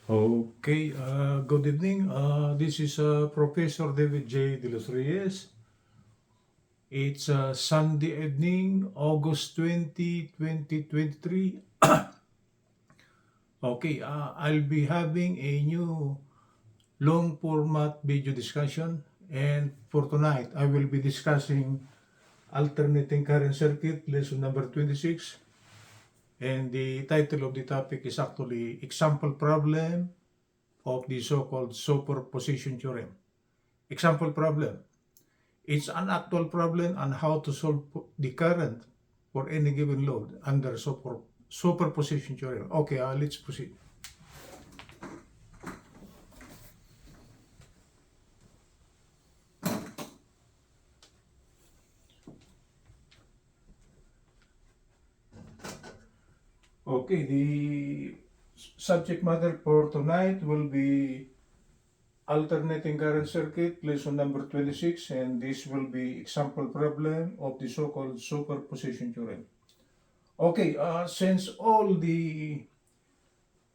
Okay, good evening. This is Professor David J. De Los Reyes. It's Sunday evening, August 20, 2023. Okay, I'll be having a new long format video discussion. And for tonight, I will be discussing alternating current circuit, lesson number 26. And the title of the topic is actually Example Problem of the so-called Superposition Theorem. Example problem. It's an actual problem on how to solve the current for any given load under superposition theorem. Okay, let's proceed. Okay, the subject matter for tonight will be alternating current circuit, lesson number 26, and this will be example problem of the so-called superposition theorem. Okay, since all the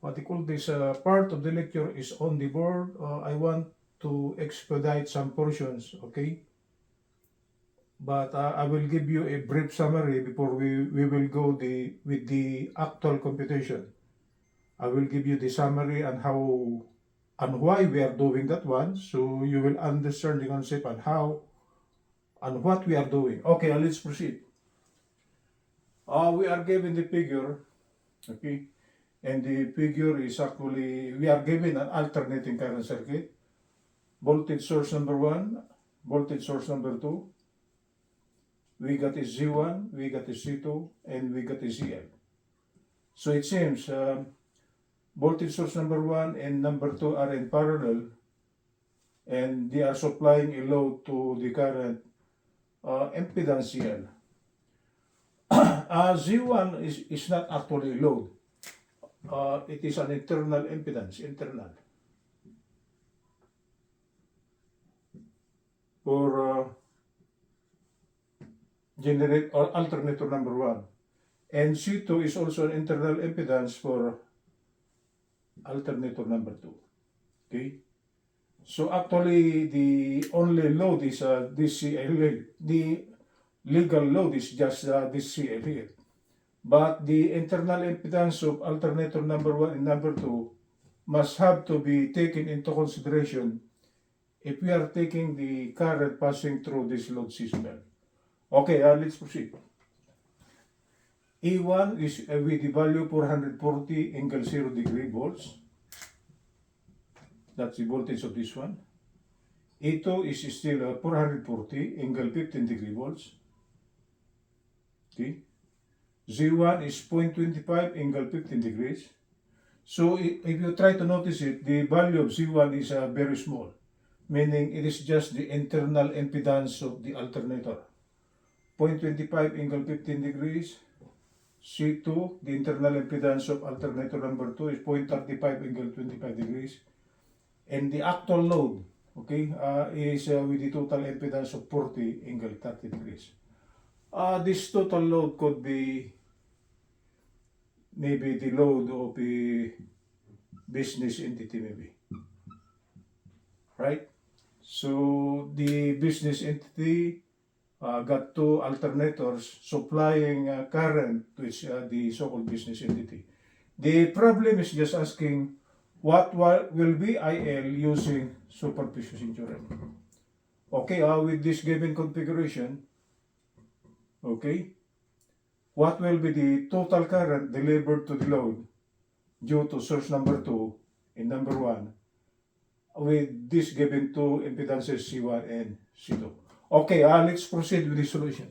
what you call this part of the lecture is on the board, I want to expedite some portions, okay? But I will give you a brief summary before we will go with the actual computation. I will give you the summary on how and why we are doing that one, so you will understand the concept and how and what we are doing. Okay, let's proceed. We are given the figure, okay? And the figure is actually, we are given an alternating current circuit. Voltage source number 1, voltage source number 2. We got is Z1, we got is Z2, and we got is ZL. So it seems voltage source number 1 and number 2 are in parallel, and they are supplying a load to the current impedance ZL. Z1 is not actually a load. It is an internal impedance, internal. For generate or alternator number 1. And C2 is also an internal impedance for alternator number 2. Okay? So actually, the only load is this CL. The legal load is just this CL here. But the internal impedance of alternator number 1 and number 2 must have to be taken into consideration if we are taking the current passing through this load system. Okay, let's proceed. E1 is with the value 440 angle 0 degree volts. That's the voltage of this one. E2 is still 440 angle 15 degree volts. Okay. Z1 is 0.25 angle 15 degrees. So if you try to notice it, the value of Z1 is very small, meaning it is just the internal impedance of the alternator. 0.25 angle 15 degrees. C2, the internal impedance of alternator number 2 is 0.35 angle 25 degrees. And the actual load, okay, is with the total impedance of 40 angle 30 degrees. This total load could be maybe the load of a business entity, maybe. Right? So the business entity got two alternators supplying current to the so-called business entity. The problem is just asking what will be IL using superposition theorem. Okay, with this given configuration, okay, what will be the total current delivered to the load due to source number 2 and number 1 with this given two impedances C1 and C2. Okay, let's proceed with the solution.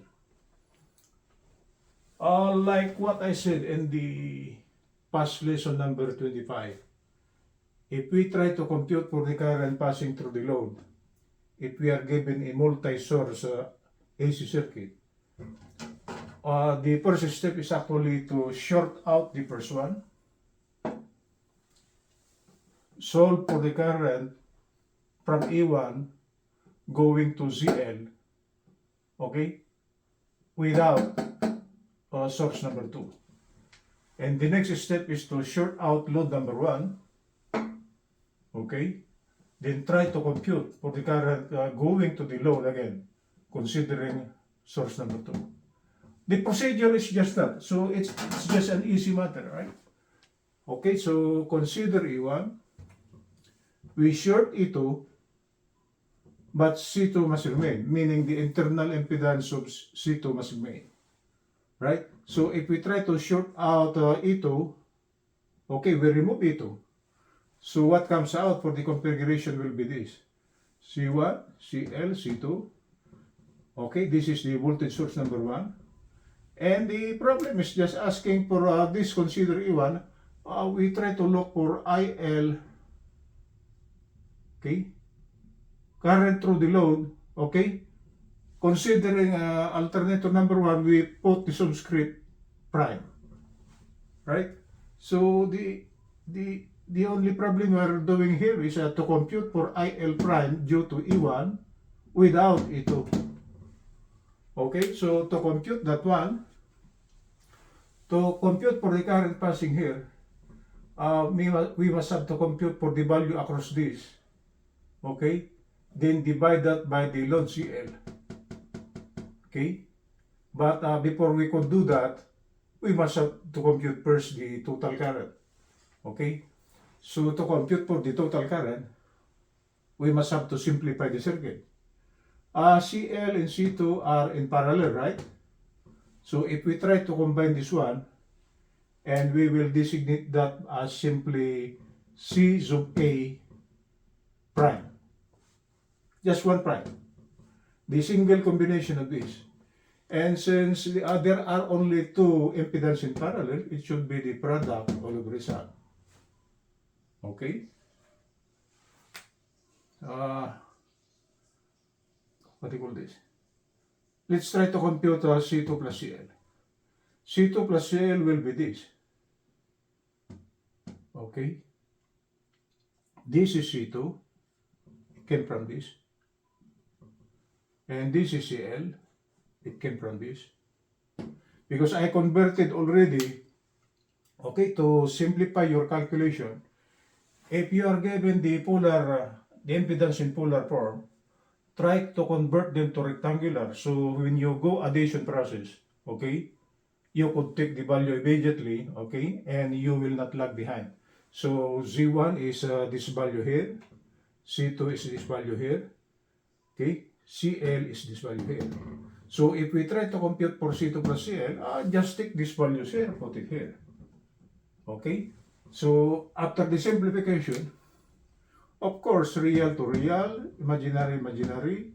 Like what I said in the past lesson number 25, if we try to compute for the current passing through the load, if we are given a multi-source AC circuit, the first step is actually to short out the first one, solve for the current from E1 going to ZL, okay, without source number 2. And the next step is to short out load number 1 Okay? Then try to compute for the current going to the load again, considering source number 2. The procedure is just that. So it's just an easy matter, right? Okay, so consider E1. We short E2, but C2 must remain, meaning the internal impedance of C2 must remain. Right? So if we try to short out E2, okay, we remove E2. So what comes out for the configuration will be this. C1, CL, C2. Okay, this is the voltage source number 1. And the problem is just asking for this, consider E1. We try to look for IL, okay, current through the load, okay. Considering alternator number 1, we put the subscript prime, right? So the only problem we're doing here is to compute for IL prime due to E1 without E2. Okay, so to compute that one, to compute for the current passing here, we must have to compute for the value across this. Okay, then divide that by the load CL. Okay, but before we could do that, we must have to compute first the total current. Okay, so to compute for the total current, we must have to simplify the circuit. CL and C2 are in parallel, right? So if we try to combine this one, and we will designate that as simply C sub A prime. Just one prime. The single combination of this. And since there are only two impedance in parallel, it should be the product all of result. Okay? What do you call this? Let's try to compute C2 plus CL. C2 plus CL will be this. Okay? This is C2. Came from this. And this is CL. It came from this. Because I converted already, okay, to simplify your calculation, if you are given the polar, the impedance in polar form, try to convert them to rectangular. So when you go addition process, okay, you could take the value immediately, okay, and you will not lag behind. So Z1 is this value here, C2 is this value here, okay, CL is this value here. So if we try to compute for C2 plus CL, just take these values here, put it here. Okay? So after the simplification, of course, real to real, imaginary, imaginary.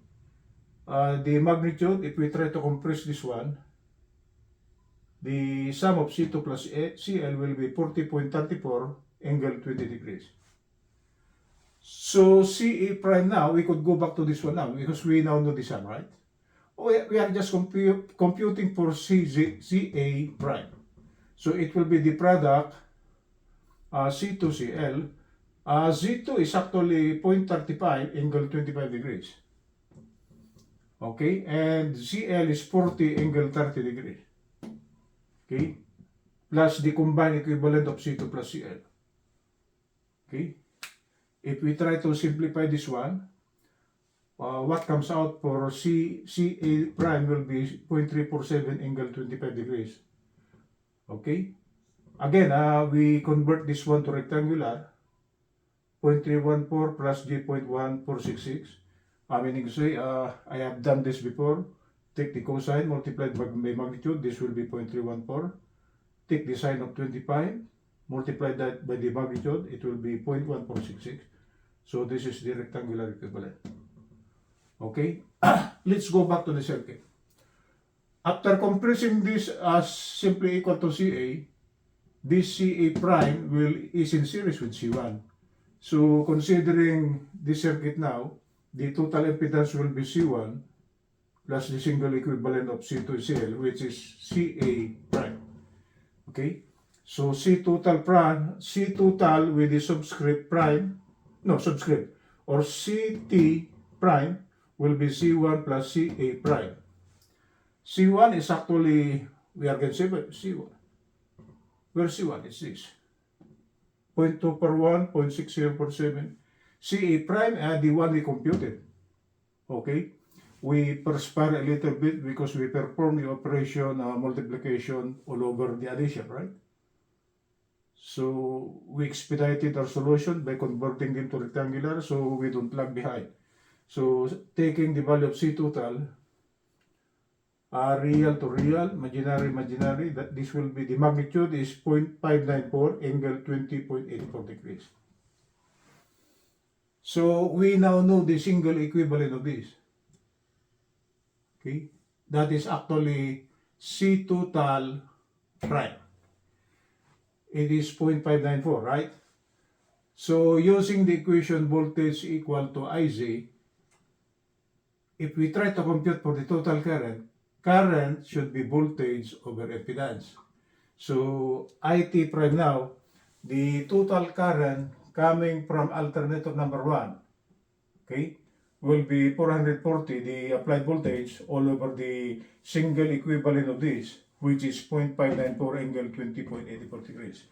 The magnitude, if we try to compress this one, the sum of C2 plus CL will be 40.34 angle 20 degrees. So CA prime now, we could go back to this one now because we now know the sum, right? We are just computing for CA prime. So it will be the product C2CL. Z2 is actually 0.35 angle 25 degrees. Okay, and CL is 40 angle 30 degrees. Okay, plus the combined equivalent of C2 plus CL. Okay, if we try to simplify this one, what comes out for CA prime will be 0.347 angle 25 degrees. Okay, again, we convert this one to rectangular, 0.314 plus G.1466. Meaning to say, I have done this before. Take the cosine multiplied by magnitude, this will be 0.314. Take the sine of 25, multiply that by the magnitude, it will be 0.1466. So this is the rectangular equivalent. Okay, let's go back to the circuit. After compressing this as simply equal to CA, this CA prime is in series with C1. So considering this circuit now, the total impedance will be C1 plus the single equivalent of C2 CL, which is CA prime. Okay, so C total with the subscript prime, no subscript, or CT prime will be C1 plus CA prime. C1 is actually, we are going to say, C1. Where C1 is this? 0.2 per 1, 0.60 per 7. CA prime, the one we computed. Okay? We perspire a little bit because we perform the operation multiplication all over the addition, right? So we expedited our solution by converting them to rectangular so we don't lag behind. So taking the value of C total, real to real, imaginary, that this will be, the magnitude is 0.594, angle 20.84 degrees. So we now know the single equivalent of this. Okay, that is actually C total prime. It is 0.594, right? So using the equation voltage equal to IZ, if we try to compute for the total current, current should be voltage over impedance. So IT prime now, the total current coming from alternator number 1, okay, will be 440, the applied voltage, all over the single equivalent of this, which is 0.594 angle 20.84 degrees.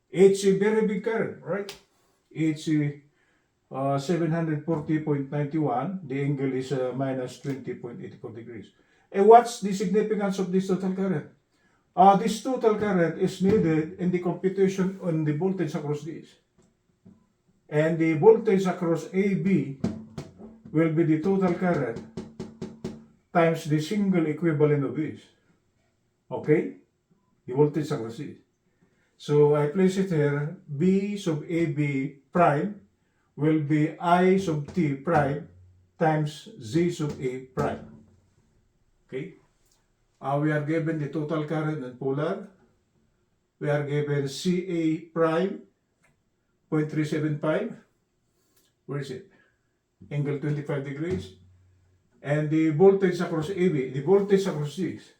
It's a very big current, right? It's 740.91. The angle is minus 20.84 degrees. And what's the significance of this total current? This total current is needed in the computation on the voltage across this. And the voltage across AB will be the total current times the single equivalent of this. Okay? The voltage across this. So I place it here, B sub AB prime will be I sub T prime times Z sub A prime. Okay? We are given the total current and polar. We are given CA prime 0.375. Where is it? Angle 25 degrees. And the voltage across AB, the voltage across this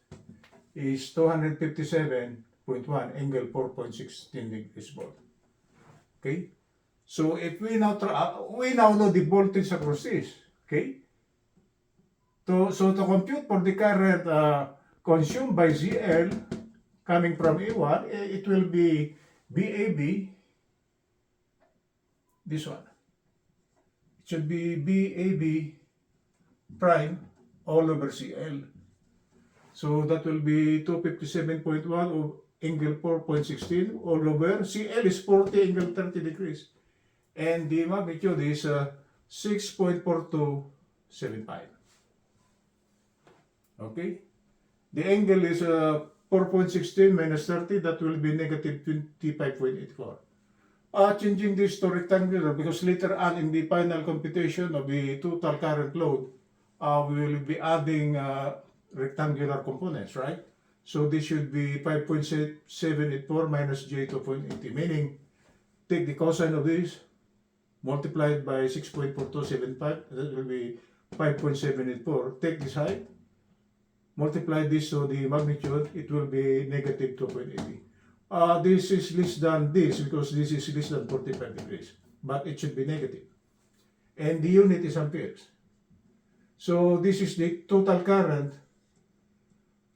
is 257.1, angle 4.16 degrees volt. Okay? So if we now know the voltage across this, okay? So to compute for the current consumed by ZL coming from A1, it will be BAB, this one. It should be BAB prime all over CL. So that will be 257.1 of angle 4.16 all over. CL is 40 angle 30 degrees. And the magnitude is 6.4275. Okay? The angle is 4.16 minus 30, that will be negative 25.84. Changing this to rectangular because later on in the final computation of the total current load, we will be adding rectangular components, right? So this should be 5.784 minus J2.80, meaning take the cosine of this, multiplied by 6.4275, that will be 5.784. Take this height, multiply this to the magnitude, it will be negative 2.80. This is less than this because this is less than 45 degrees, but it should be negative. And the unit is amperes. So this is the total current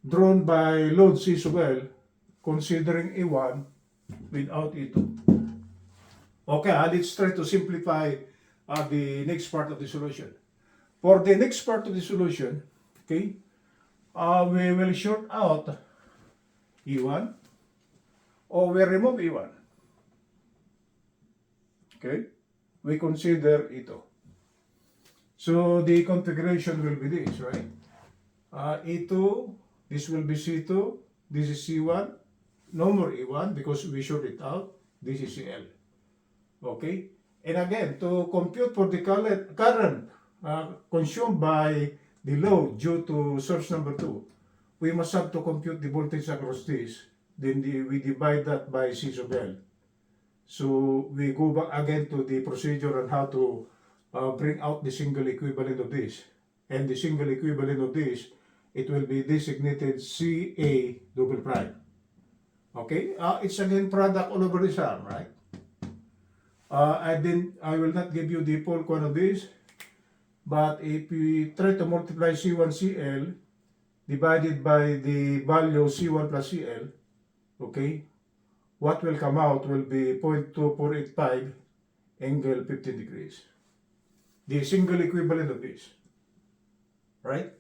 drawn by load C sub L, considering A1 without A2. Okay, let's try to simplify the next part of the solution. For the next part of the solution, okay, we will short out E1 or we remove E1. Okay, we consider E2. So the configuration will be this, right? E2, this will be C2, this is C1, no more E1 because we short it out, this is CL. Okay, and again, to compute for the current consumed by the load due to source number 2, we must have to compute the voltage across this, then we divide that by C sub L. So we go back again to the procedure on how to bring out the single equivalent of this. And the single equivalent of this, it will be designated CA double prime. Okay, it's again product all over this arm, right? I will not give you the full quantity of this, but if we try to multiply C1 CL divided by the value C1 plus CL, okay, what will come out will be 0.2485 angle 15 degrees. The single equivalent of this, right?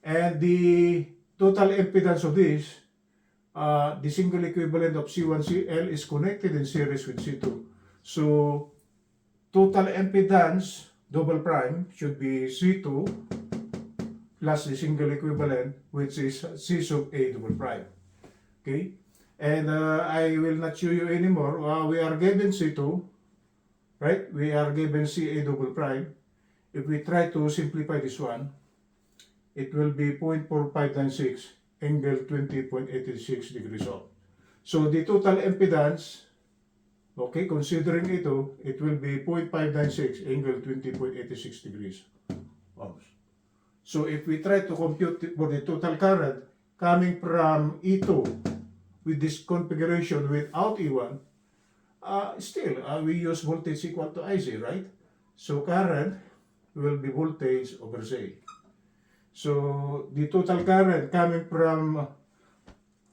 And the total impedance of this, the single equivalent of C1CL is connected in series with C2. So total impedance double prime should be C2 plus the single equivalent, which is C sub A double prime. Okay? And I will not show you anymore. We are given C2, right? We are given CA double prime. If we try to simplify this one, it will be 0.4596 angle 20.86 degrees ohm. So the total impedance, okay, considering ito, it will be 0.596 angle 20.86 degrees ohms. So if we try to compute for the total current coming from E2 with this configuration without E1, still we use voltage equal to IC, right? So current will be voltage over Z. So the total current coming from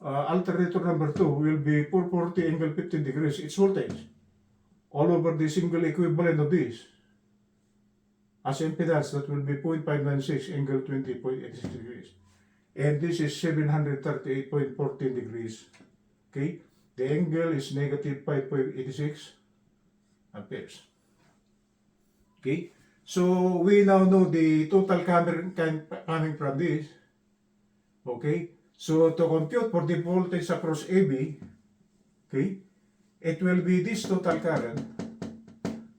alternator number 2 will be 440 angle 15 degrees. It's voltage all over the single equivalent of this. As impedance, that will be 0.596 angle 20.86 degrees. And this is 738.14 degrees. Okay? The angle is negative 5.86 amperes. Okay? So we now know the total coming from this. Okay? So to compute for the voltage across AB, okay, it will be this total current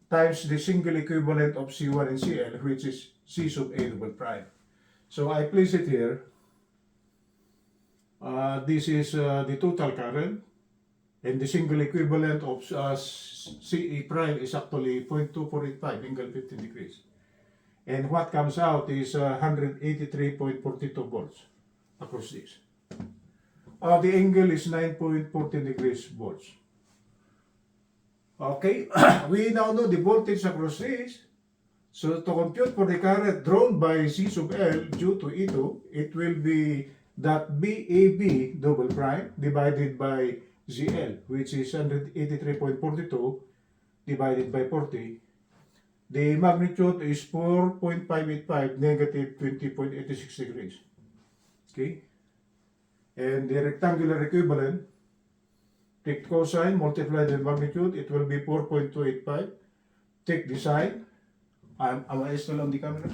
times the single equivalent of C1 and CL, which is C sub A double prime. So I place it here. This is the total current, and the single equivalent of CE prime is actually 0.2485 angle 15 degrees. And what comes out is 183.42 volts across this. The angle is 9.14 degrees volts. Okay, we now know the voltage across this. So to compute for the current drawn by C sub L due to E2, it will be that BAB double prime divided by ZL, which is 183.42 divided by 40. The magnitude is 4.585 negative 20.86 degrees. Okay, and the rectangular equivalent, take cosine, multiply the magnitude, it will be 4.285. Take the sine, am I still on the camera?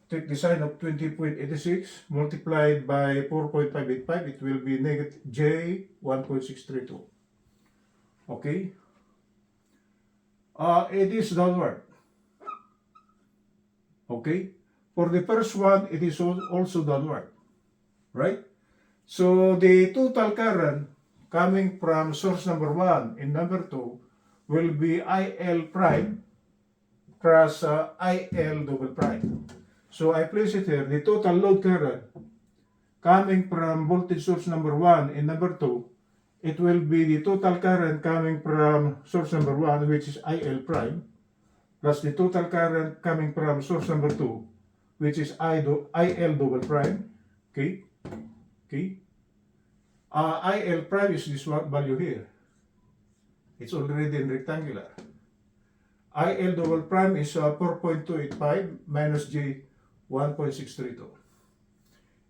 Take the sine of 20.86 multiplied by 4.585, it will be negative J 1.632. Okay? It is downward. Okay? For the first one, it is also downward. Right? So the total current coming from source number 1 and number 2 will be IL prime cross IL double prime. So I place it here. The total load current coming from voltage source number 1 and number 2, it will be the total current coming from source number 1, which is IL prime, plus the total current coming from source number 2, which is IL double prime. Okay? Okay? IL prime is this value here. It's already in rectangular. IL double prime is 4.285 minus J 1.632.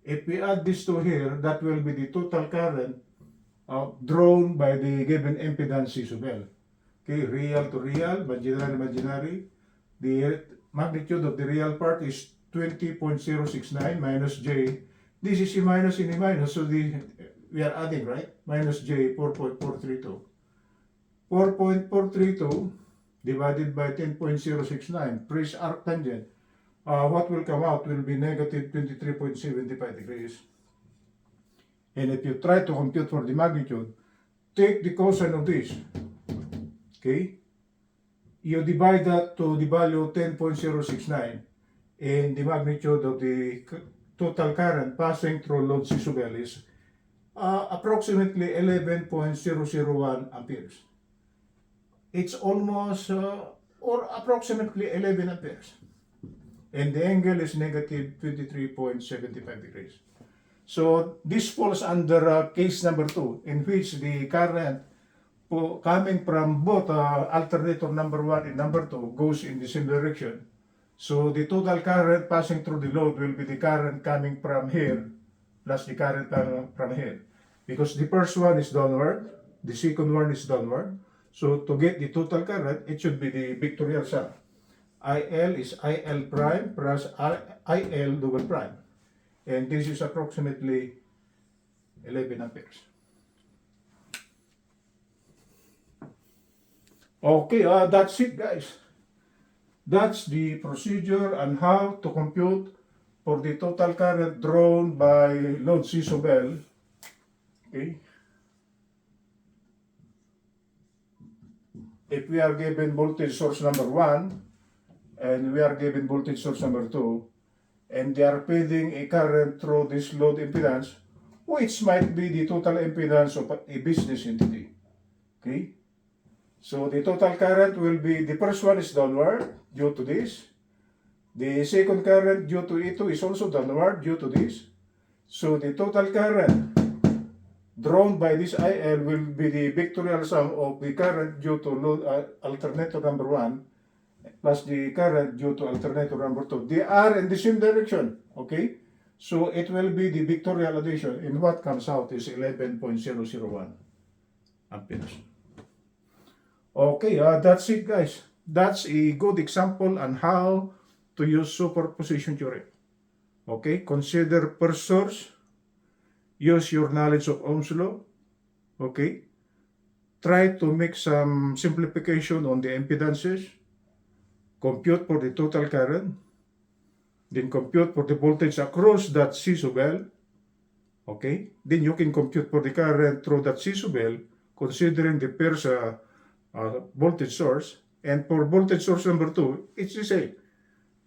If we add this to here, that will be the total current drawn by the given impedance C sub L. Okay, real to real, imaginary. The magnitude of the real part is 20.069 minus J. This is a minus in a minus, so we are adding, right? Minus J 4.432. 4.432 divided by 10.069, trace arctangent. What will come out will be negative 23.75 degrees. And if you try to compute for the magnitude, take the cosine of this. Okay? You divide that to the value 10.069, and the magnitude of the total current passing through load C sub L is approximately 11.001 amperes. It's almost or approximately 11 amperes. And the angle is negative 23.75 degrees. So this falls under case number 2, in which the current coming from both alternator number 1 and number 2 goes in the same direction. So the total current passing through the load will be the current coming from here plus the current from here. Because the first one is downward, the second one is downward. So to get the total current, it should be the vectorial sum. IL is IL prime plus IL double prime. And this is approximately 11 amperes. Okay, that's it, guys. That's the procedure on how to compute for the total current drawn by load C sub L. Okay. If we are given voltage source number 1 and we are given voltage source number 2 and they are feeding a current through this load impedance, which might be the total impedance of a business entity. Okay. So the total current will be, the first one is downward due to this. The second current due to E2 is also downward due to this. So the total current drawn by this IL will be the vectorial sum of the current due to load alternator number 1 plus the current due to alternator number 2. They are in the same direction, okay? So it will be the vectorial addition, and what comes out is 11.001 amperes. Okay, that's it, guys. That's a good example on how to use superposition theorem. Okay, consider first source, use your knowledge of Ohm's law. Okay, try to make some simplification on the impedances, compute for the total current, then compute for the voltage across that C sub L. Okay, then you can compute for the current through that C sub L, considering the first voltage source, and for voltage source number 2, it's the same.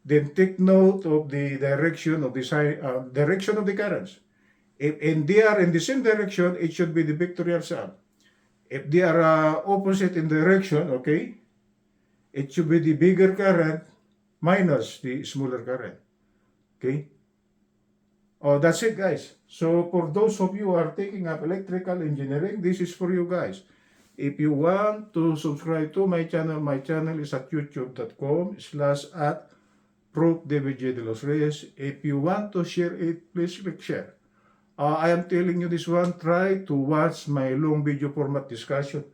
Then take note of the direction of the direction of the currents. If they are in the same direction, it should be the vectorial sum. If they are opposite in direction, okay, it should be the bigger current minus the smaller current. Okay. Oh, that's it, guys. So for those of you who are taking up electrical engineering, this is for you guys. If you want to subscribe to my channel is at youtube.com/@prof.davidj.de. If you want to share it, please click share. I am telling you this one, try to watch my long video format discussion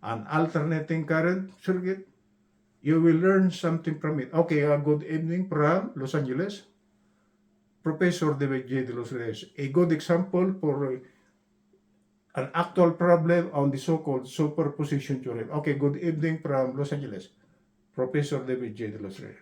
on alternating current circuit. You will learn something from it. Okay, good evening from Los Angeles. Professor David J. De Los Reyes. A good example for an actual problem on the so-called superposition theorem. Okay, good evening from Los Angeles. Professor David J. De Los Reyes.